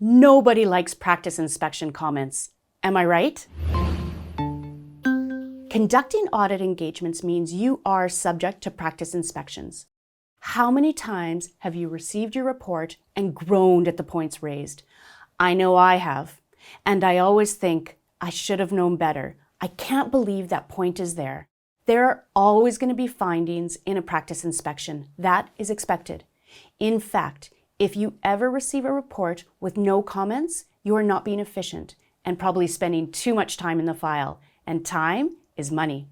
Nobody likes practice inspection comments. Am I right? Conducting audit engagements means you are subject to practice inspections. How many times have you received your report and groaned at the points raised? I know I have. And I always think, I should have known better. I can't believe that point is there. There are always going to be findings in a practice inspection. That is expected. In fact, if you ever receive a report with no comments, you are not being efficient and probably spending too much time in the file. And time is money.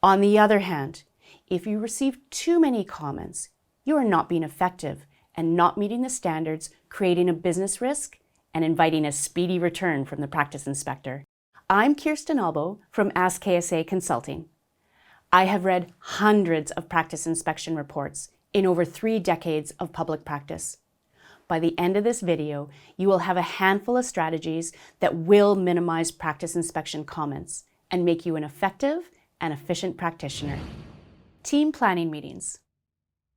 On the other hand, if you receive too many comments, you are not being effective and not meeting the standards, creating a business risk and inviting a speedy return from the practice inspector. I'm Kirsten Albo from ASK KSA Consulting. I have read hundreds of practice inspection reports in over 3 decades of public practice. By the end of this video, you will have a handful of strategies that will minimize practice inspection comments and make you an effective and efficient practitioner. Team planning meetings.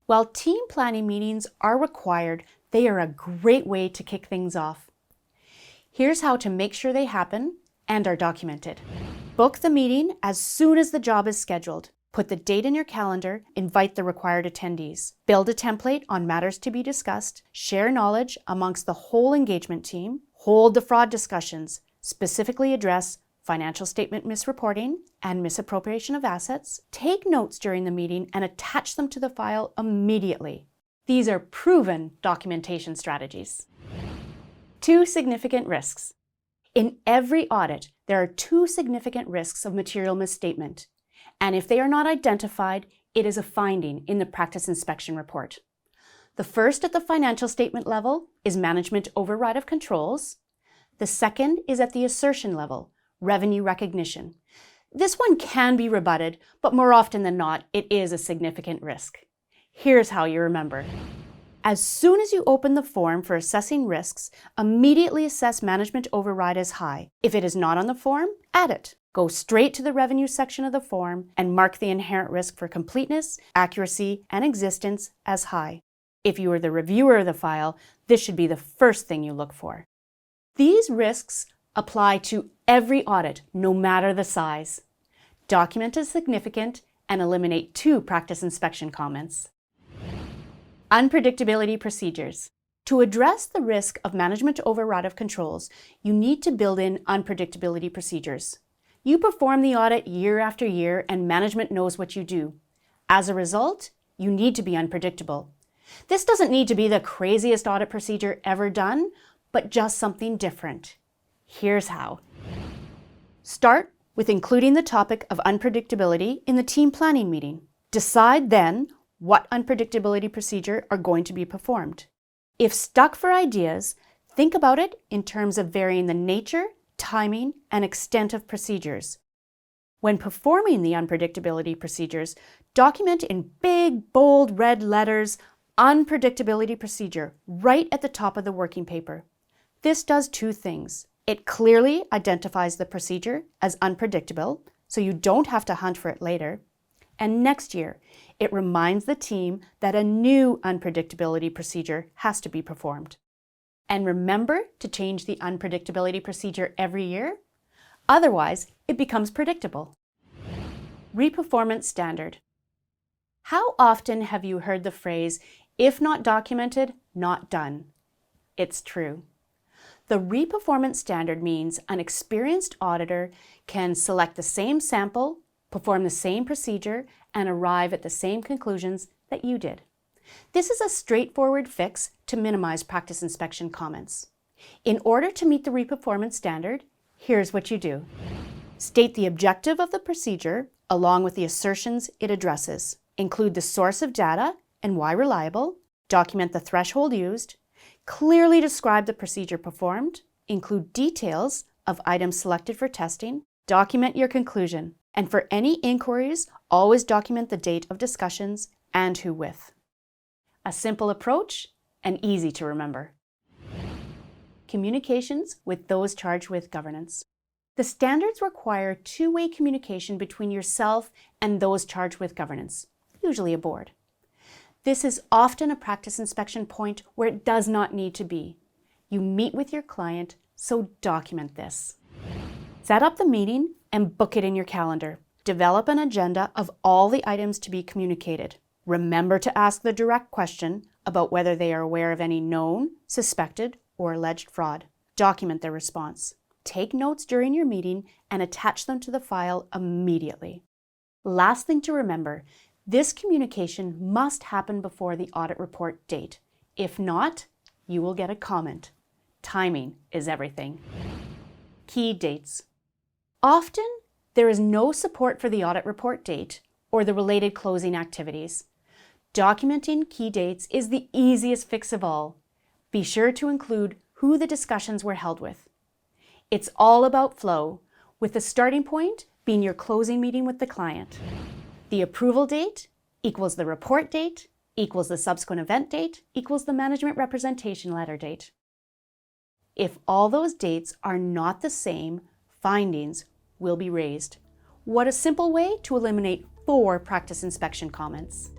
While team planning meetings are required, they are a great way to kick things off. Here's how to make sure they happen and are documented. Book the meeting as soon as the job is scheduled. Put the date in your calendar, invite the required attendees. Build a template on matters to be discussed, share knowledge amongst the whole engagement team, hold the fraud discussions, specifically address financial statement misreporting and misappropriation of assets. Take notes during the meeting and attach them to the file immediately. These are proven documentation strategies. 2 significant risks. In every audit, there are 2 significant risks of material misstatement. And if they are not identified, it is a finding in the practice inspection report. The first at the financial statement level is management override of controls. The second is at the assertion level, revenue recognition. This one can be rebutted, but more often than not, it is a significant risk. Here's how you remember. As soon as you open the form for assessing risks, immediately assess management override as high. If it is not on the form, add it. Go straight to the revenue section of the form and mark the inherent risk for completeness, accuracy, and existence as high. If you are the reviewer of the file, this should be the first thing you look for. These risks apply to every audit, no matter the size. Document as significant and eliminate 2 practice inspection comments. Unpredictability procedures. To address the risk of management override of controls, you need to build in unpredictability procedures. You perform the audit year after year and management knows what you do. As a result, you need to be unpredictable. This doesn't need to be the craziest audit procedure ever done, but just something different. Here's how. Start with including the topic of unpredictability in the team planning meeting. Decide then what unpredictability procedure are going to be performed. If stuck for ideas, think about it in terms of varying the nature, timing, and extent of procedures. When performing the unpredictability procedures, document in big, bold red letters, unpredictability procedure, right at the top of the working paper. This does 2 things. It clearly identifies the procedure as unpredictable, so you don't have to hunt for it later. And next year, it reminds the team that a new unpredictability procedure has to be performed. And remember to change the unpredictability procedure every year. Otherwise, it becomes predictable. Reperformance Standard. How often have you heard the phrase, if not documented, not done? It's true. The Reperformance Standard means an experienced auditor can select the same sample, perform the same procedure, and arrive at the same conclusions that you did. This is a straightforward fix to minimize practice inspection comments. In order to meet the Reperformance Standard, here's what you do. State the objective of the procedure along with the assertions it addresses. Include the source of data and why reliable. Document the threshold used. Clearly describe the procedure performed. Include details of items selected for testing. Document your conclusion. And for any inquiries, always document the date of discussions and who with. A simple approach and easy to remember. Communications with those charged with governance. The standards require 2-way communication between yourself and those charged with governance, usually a board. This is often a practice inspection point where it does not need to be. You meet with your client, so document this. Set up the meeting and book it in your calendar. Develop an agenda of all the items to be communicated. Remember to ask the direct question about whether they are aware of any known, suspected, or alleged fraud. Document their response. Take notes during your meeting and attach them to the file immediately. Last thing to remember, this communication must happen before the audit report date. If not, you will get a comment. Timing is everything. Key dates. Often, there is no support for the audit report date or the related closing activities. Documenting key dates is the easiest fix of all. Be sure to include who the discussions were held with. It's all about flow, with the starting point being your closing meeting with the client. The approval date equals the report date, equals the subsequent event date, equals the management representation letter date. If all those dates are not the same, findings will be raised. What a simple way to eliminate 4 practice inspection comments.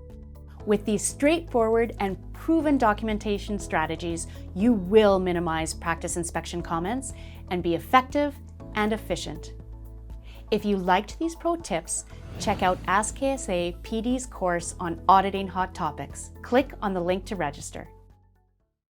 With these straightforward and proven documentation strategies, you will minimize practice inspection comments and be effective and efficient. If you liked these pro tips, check out ASK KSA PD's course on auditing hot topics. Click on the link to register.